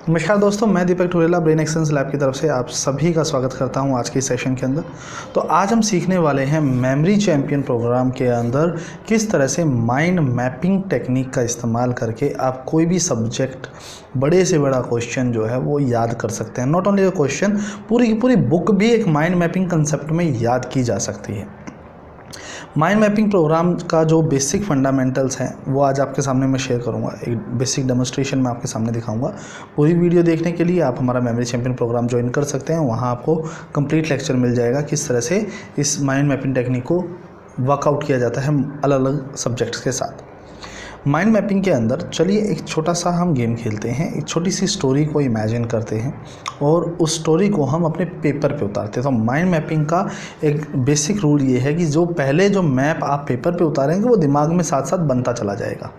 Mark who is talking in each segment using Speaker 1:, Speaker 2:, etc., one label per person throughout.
Speaker 1: नमस्कार दोस्तों, मैं दीपक ठुरेला ब्रेन एक्सलेंस लैब की तरफ से आप सभी का स्वागत करता हूं आज के सेशन के अंदर। तो आज हम सीखने वाले हैं मेमोरी चैंपियन प्रोग्राम के अंदर किस तरह से माइंड मैपिंग टेक्निक का इस्तेमाल करके आप कोई भी सब्जेक्ट बड़े से बड़ा क्वेश्चन जो है वो याद कर सकते हैं। नॉट ओनली क्वेश्चन, पूरी की पूरी बुक भी एक माइंड मैपिंग कंसेप्ट में याद की जा सकती है। माइंड मैपिंग प्रोग्राम का जो बेसिक फंडामेंटल्स हैं वो आज आपके सामने मैं शेयर करूंगा। एक बेसिक डेमोन्स्ट्रेशन मैं आपके सामने दिखाऊंगा। पूरी वीडियो देखने के लिए आप हमारा मेमोरी चैंपियन प्रोग्राम ज्वाइन कर सकते हैं। वहां आपको कंप्लीट लेक्चर मिल जाएगा किस तरह से इस माइंड मैपिंग टेक्निक को वर्कआउट किया जाता है अलग अलग सब्जेक्ट्स के साथ। माइंड मैपिंग के अंदर चलिए एक छोटा सा हम गेम खेलते हैं। एक छोटी सी स्टोरी को इमेजिन करते हैं और उस स्टोरी को हम अपने पेपर पे उतारते हैं। तो माइंड मैपिंग का एक बेसिक रूल ये है कि जो पहले जो मैप आप पेपर पे उतारेंगे वो दिमाग में साथ साथ बनता चला जाएगा।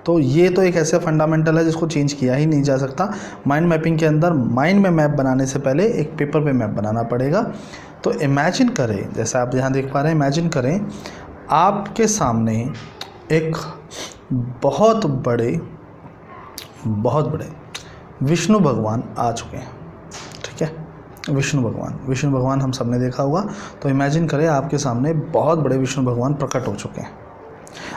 Speaker 1: तो ये तो एक ऐसा फंडामेंटल है जिसको चेंज किया ही नहीं जा सकता। माइंड मैपिंग के अंदर माइंड में मैप बनाने से पहले एक पेपर पे मैप बनाना पड़ेगा। तो इमेजिन करें, जैसा आप यहाँ देख पा रहे हैं, इमेजिन करें आपके सामने एक बहुत बड़े विष्णु भगवान आ चुके हैं। ठीक है, विष्णु भगवान हम सब ने देखा होगा। तो इमेजिन करें आपके सामने बहुत बड़े विष्णु भगवान प्रकट हो चुके हैं।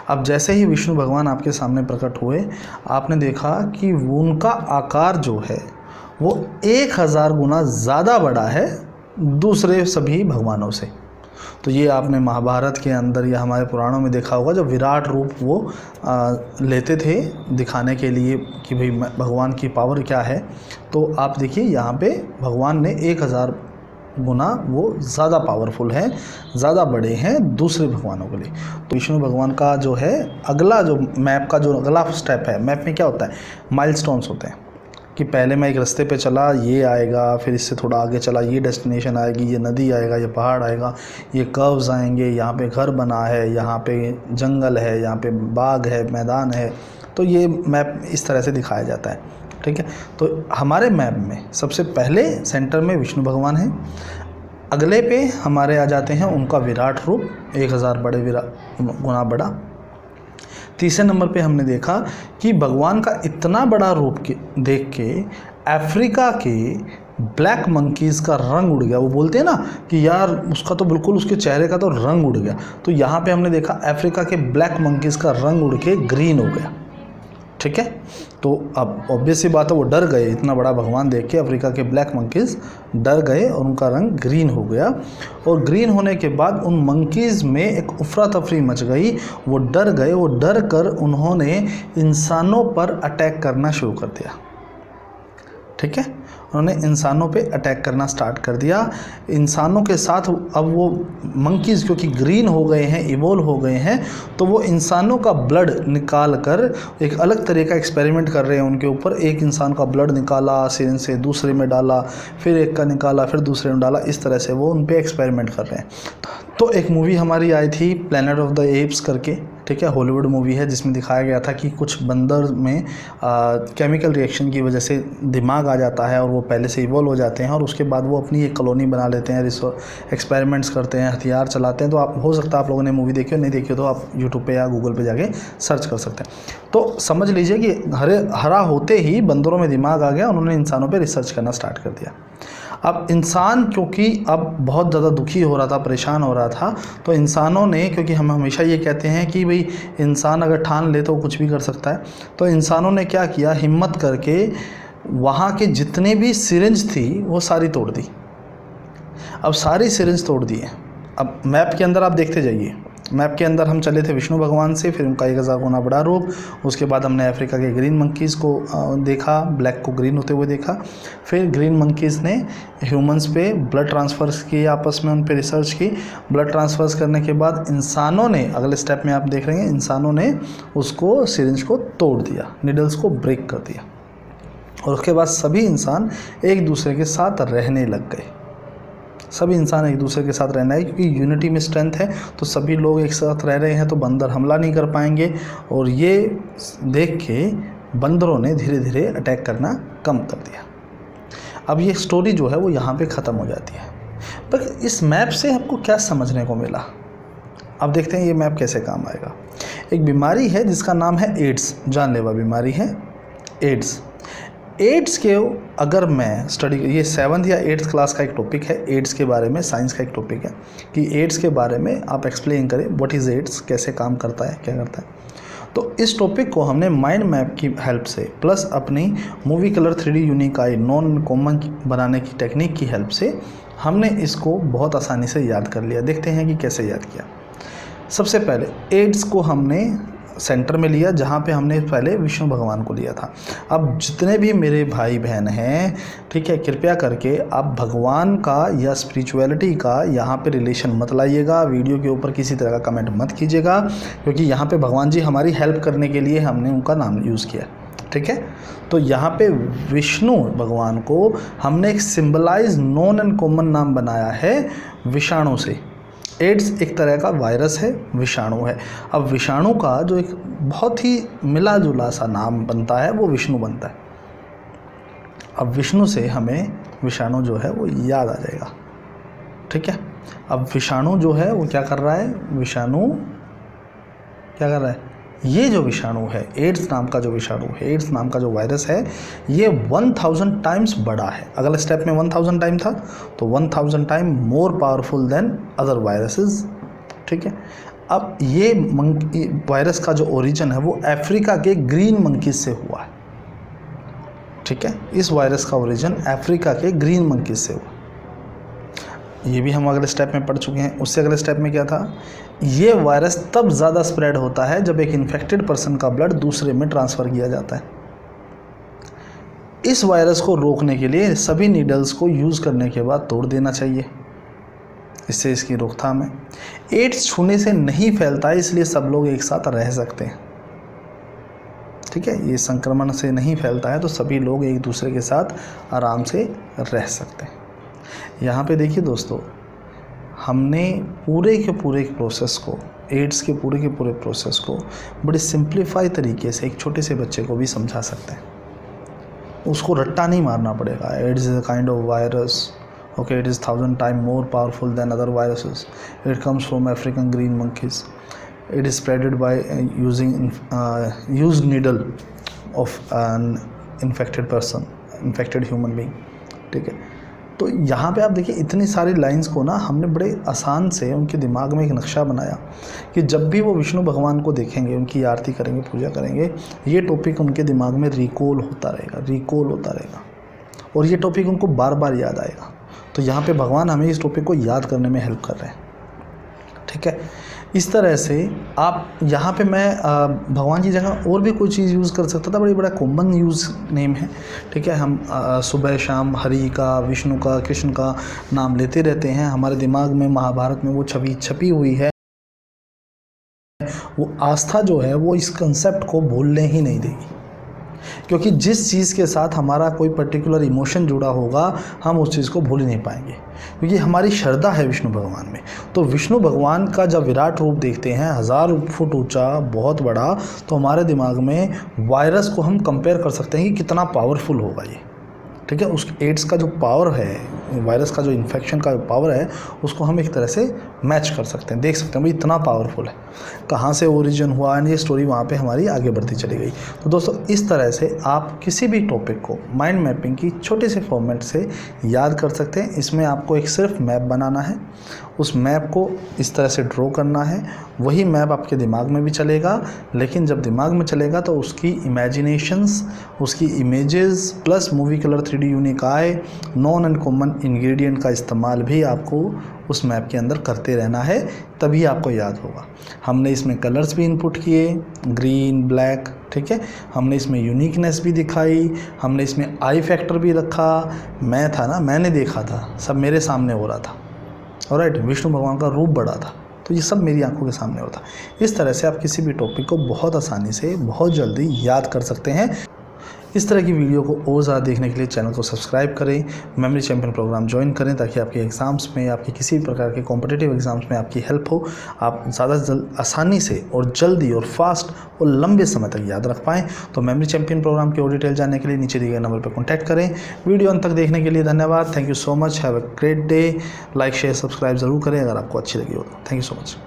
Speaker 1: अब जैसे ही विष्णु भगवान आपके सामने प्रकट हुए, आपने देखा कि उनका आकार जो है वो 1000 गुना ज़्यादा बड़ा है दूसरे सभी भगवानों से। तो ये आपने महाभारत के अंदर या हमारे पुराणों में देखा होगा, जब विराट रूप वो लेते थे दिखाने के लिए कि भाई भगवान की पावर क्या है। तो आप देखिए यहाँ पे भगवान ने 1000 गुना वो ज़्यादा पावरफुल है, ज़्यादा बड़े हैं दूसरे भगवानों के लिए। तो विष्णु भगवान का जो है अगला जो मैप का जो अगला स्टेप है, मैप में क्या होता है, माइलस्टोन्स होते हैं कि पहले मैं एक रास्ते पे चला, ये आएगा, फिर इससे थोड़ा आगे चला, ये डेस्टिनेशन आएगी, ये नदी आएगा, ये पहाड़ आएगा, ये कर्व्स आएंगे, यहाँ पे घर बना है, यहाँ पे जंगल है, यहाँ पे बाग है, मैदान है। तो ये मैप इस तरह से दिखाया जाता है। ठीक है, तो हमारे मैप में सबसे पहले सेंटर में विष्णु भगवान है, अगले पे हमारे आ जाते हैं उनका विराट रूप 1000 गुना बड़ा। तीसरे नंबर पे हमने देखा कि भगवान का इतना बड़ा रूप देख के अफ्रीका के ब्लैक मंकीज़ का रंग उड़ गया। वो बोलते हैं ना कि यार उसका तो बिल्कुल, उसके चेहरे का तो रंग उड़ गया। तो यहाँ पे हमने देखा अफ्रीका के ब्लैक मंकीज़ का रंग उड़ के ग्रीन हो गया। ठीक है, तो अब ऑब्वियस सी बात है वो डर गए। इतना बड़ा भगवान देख के अफ्रीका के ब्लैक मंकीज़ डर गए और उनका रंग ग्रीन हो गया। और ग्रीन होने के बाद उन मंकीज़ में एक उफरा तफरी मच गई। वो डर गए, वो डर कर उन्होंने इंसानों पर अटैक करना शुरू कर दिया। ठीक है, उन्होंने इंसानों पे अटैक करना स्टार्ट कर दिया। इंसानों के साथ अब वो मंकीज़ क्योंकि ग्रीन हो गए हैं, इवोल्व हो गए हैं, तो वो इंसानों का ब्लड निकाल कर एक अलग तरह का एक्सपेरिमेंट कर रहे हैं उनके ऊपर। एक इंसान का ब्लड निकाला, सिरिंज से दूसरे में डाला, फिर एक का निकाला, फिर दूसरे में डाला। इस तरह से वो उन पर एक्सपेरिमेंट कर रहे हैं। तो एक मूवी हमारी आई थी प्लैनेट ऑफ द एप्स करके, ठीक है, हॉलीवुड मूवी है, जिसमें दिखाया गया था कि कुछ बंदर में केमिकल रिएक्शन की वजह से दिमाग आ जाता है और वो पहले से इवॉल्व हो जाते हैं और उसके बाद वो अपनी एक कॉलोनी बना लेते हैं, एक्सपेरिमेंट्स करते हैं, हथियार चलाते हैं। तो आप हो सकता है आप लोगों ने मूवी देखी हो, नहीं देखी हो तो आप यूट्यूब पे या गूगल पे जाके सर्च कर सकते हैं। तो समझ लीजिए कि हरा होते ही बंदरों में दिमाग आ गया, उन्होंने इंसानों पर रिसर्च करना स्टार्ट कर दिया। अब इंसान क्योंकि अब बहुत ज़्यादा दुखी हो रहा था, परेशान हो रहा था, तो इंसानों ने, क्योंकि हम हमेशा ये कहते हैं कि भाई इंसान अगर ठान ले तो कुछ भी कर सकता है, तो इंसानों ने क्या किया, हिम्मत करके वहाँ के जितने भी सिरिंज थी वो सारी तोड़ दी। अब सारी सिरिंज तोड़ दी है। अब मैप के अंदर आप देखते जाइए, मैप के अंदर हम चले थे विष्णु भगवान से, फिर उनका 1000 गुना बड़ा रूप, उसके बाद हमने अफ्रीका के ग्रीन मंकीज़ को देखा, ब्लैक को ग्रीन होते हुए देखा। फिर ग्रीन मंकीज़ ने ह्यूमंस पे ब्लड ट्रांसफ़र्स किए, आपस में उन पे रिसर्च की। ब्लड ट्रांसफ़र्स करने के बाद इंसानों ने, अगले स्टेप में आप देख रहे हैं, इंसानों ने उसको सिरिंज को तोड़ दिया, निडल्स को ब्रेक कर दिया। और उसके बाद सभी इंसान एक दूसरे के साथ रहने लग गए। सभी इंसान एक दूसरे के साथ रहना है क्योंकि यूनिटी में स्ट्रेंथ है। तो सभी लोग एक साथ रह रहे हैं तो बंदर हमला नहीं कर पाएंगे। और ये देख के बंदरों ने धीरे धीरे अटैक करना कम कर दिया। अब ये स्टोरी जो है वो यहाँ पे ख़त्म हो जाती है। पर इस मैप से आपको क्या समझने को मिला, अब देखते हैं ये मैप कैसे काम आएगा। एक बीमारी है जिसका नाम है एड्स, जानलेवा बीमारी है एड्स। एड्स के अगर मैं स्टडी, ये 7th या 8th क्लास का एक टॉपिक है एड्स के बारे में, साइंस का एक टॉपिक है कि एड्स के बारे में आप एक्सप्लेन करें व्हाट इज़ एड्स, कैसे काम करता है, क्या करता है। तो इस टॉपिक को हमने माइंड मैप की हेल्प से प्लस अपनी मूवी कलर 3D यूनिक आई नॉन कॉमन बनाने की टेक्निक की हेल्प से हमने इसको बहुत आसानी से याद कर लिया। देखते हैं कि कैसे याद किया। सबसे पहले एड्स को हमने सेंटर में लिया, जहाँ पे हमने पहले विष्णु भगवान को लिया था। अब जितने भी मेरे भाई बहन हैं, ठीक है, कृपया करके आप भगवान का या स्पिरिचुअलिटी का यहाँ पे रिलेशन मत लाइएगा। वीडियो के ऊपर किसी तरह का कमेंट मत कीजिएगा, क्योंकि यहाँ पे भगवान जी हमारी हेल्प करने के लिए हमने उनका नाम यूज़ किया, ठीक है। तो यहाँ पे विष्णु भगवान को हमने एक सिंबलाइज नॉन एंड कॉमन नाम बनाया है विषाणु से। एड्स एक तरह का वायरस है, विषाणु है। अब विषाणु का जो एक बहुत ही मिला जुला सा नाम बनता है वो विष्णु बनता है। अब विष्णु से हमें विषाणु जो है वो याद आ जाएगा, ठीक है। अब विषाणु जो है वो क्या कर रहा है, विषाणु क्या कर रहा है, ये जो विषाणु है, एड्स नाम का जो विषाणु है, एड्स नाम का जो वायरस है, ये 1000 टाइम्स बड़ा है। अगला स्टेप में 1000 टाइम था, तो 1000 time more powerful than other viruses, ठीक है। अब ये वायरस का जो ओरिजिन है वो अफ्रीका के ग्रीन मंकीज से हुआ है, ठीक है। इस वायरस का ओरिजिन अफ्रीका के ग्रीन मंकीज से हुआ। ये भी हम अगले स्टेप में पढ़ चुके हैं। उससे अगले स्टेप में क्या था, ये वायरस तब ज़्यादा स्प्रेड होता है जब एक इन्फेक्टेड पर्सन का ब्लड दूसरे में ट्रांसफ़र किया जाता है। इस वायरस को रोकने के लिए सभी नीडल्स को यूज़ करने के बाद तोड़ देना चाहिए, इससे इसकी रोकथाम है। एड्स छूने से नहीं फैलता है, इसलिए सब लोग एक साथ रह सकते हैं, ठीक है। ये संक्रमण से नहीं फैलता है, तो सभी लोग एक दूसरे के साथ आराम से रह सकते हैं। यहाँ पे देखिए दोस्तों, हमने पूरे के पूरे प्रोसेस को, एड्स के पूरे प्रोसेस को बड़े सिंप्लीफाई तरीके से एक छोटे से बच्चे को भी समझा सकते हैं। उसको रट्टा नहीं मारना पड़ेगा। AIDS is a kind of virus, okay, it is 1000 time more powerful than other viruses, it comes from African green monkeys, it is spreaded by using used needle of an infected person, infected human being, ठीक है। तो यहाँ पे आप देखिए इतनी सारी lines को ना हमने बड़े आसान से उनके दिमाग में एक नक्शा बनाया कि जब भी वो विष्णु भगवान को देखेंगे, उनकी आरती करेंगे, पूजा करेंगे, ये टॉपिक उनके दिमाग में रिकॉल होता रहेगा और ये टॉपिक उनको बार बार याद आएगा। तो यहाँ पे भगवान हमें इस टॉपिक को याद करने में हेल्प कर रहे हैं, ठीक है। इस तरह से आप यहाँ पे मैं भगवान की जगह और भी कोई चीज़ यूज़ कर सकता था, बड़ा कॉमन यूज़ नेम है, ठीक है। हम सुबह शाम हरि का, विष्णु का, कृष्ण का नाम लेते रहते हैं। हमारे दिमाग में महाभारत में वो छवि छपी हुई है। वो आस्था जो है वो इस कंसेप्ट को भूलने ही नहीं देगी, क्योंकि जिस चीज़ के साथ हमारा कोई पर्टिकुलर इमोशन जुड़ा होगा हम उस चीज़ को भूल ही नहीं पाएंगे, क्योंकि हमारी श्रद्धा है विष्णु भगवान में। तो विष्णु भगवान का जब विराट रूप देखते हैं 1000 फुट ऊंचा, बहुत बड़ा, तो हमारे दिमाग में वायरस को हम कंपेयर कर सकते हैं कि कितना पावरफुल होगा ये, ठीक है। उस एड्स का जो पावर है, वायरस का जो इन्फेक्शन का पावर है, उसको हम एक तरह से मैच कर सकते हैं, देख सकते हैं भाई इतना पावरफुल है, कहाँ से ओरिजिन हुआ, एंड ये स्टोरी वहाँ पे हमारी आगे बढ़ती चली गई। तो दोस्तों इस तरह से आप किसी भी टॉपिक को माइंड मैपिंग की छोटे से फॉर्मेट से याद कर सकते हैं। इसमें आपको एक सिर्फ मैप बनाना है, उस मैप को इस तरह से ड्रॉ करना है, वही मैप आपके दिमाग में भी चलेगा, लेकिन जब दिमाग में चलेगा तो उसकी इमेजिनेशंस, उसकी images plus movie colour 3D unique I non and common ingredient का इस्तेमाल भी आपको उस मैप के अंदर करते रहना है, तभी आपको याद होगा। हमने इसमें कलर्स भी इनपुट किए, ग्रीन, ब्लैक, ठीक है। हमने इसमें यूनिकनेस भी दिखाई, हमने इसमें आई फैक्टर भी रखा। मैं था ना, मैंने देखा था, सब मेरे सामने हो रहा था, ऑलराइट। विष्णु भगवान का रूप बड़ा था, तो ये सब मेरी आंखों के सामने होता। इस तरह से आप किसी भी टॉपिक को बहुत आसानी से, बहुत जल्दी याद कर सकते हैं। इस तरह की वीडियो को और ज़्यादा देखने के लिए चैनल को सब्सक्राइब करें, मेमोरी चैंपियन प्रोग्राम ज्वाइन करें, ताकि आपके एग्ज़ाम्स में, आपके किसी भी प्रकार के कॉम्पिटिटिव एग्ज़ाम्स में आपकी हेल्प हो, आप ज़्यादा आसानी से और जल्दी और फास्ट और लंबे समय तक याद रख पाएँ। तो मेमोरी चैंपियन प्रोग्राम की और डिटेल जानने के लिए नीचे दिए गए नंबर पर कॉन्टैक्ट करें। वीडियो अंत तक देखने के लिए धन्यवाद। Thank you so much. Have a great day. Like, share, subscribe ज़रूर करें अगर आपको अच्छी लगी हो। Thank you so much.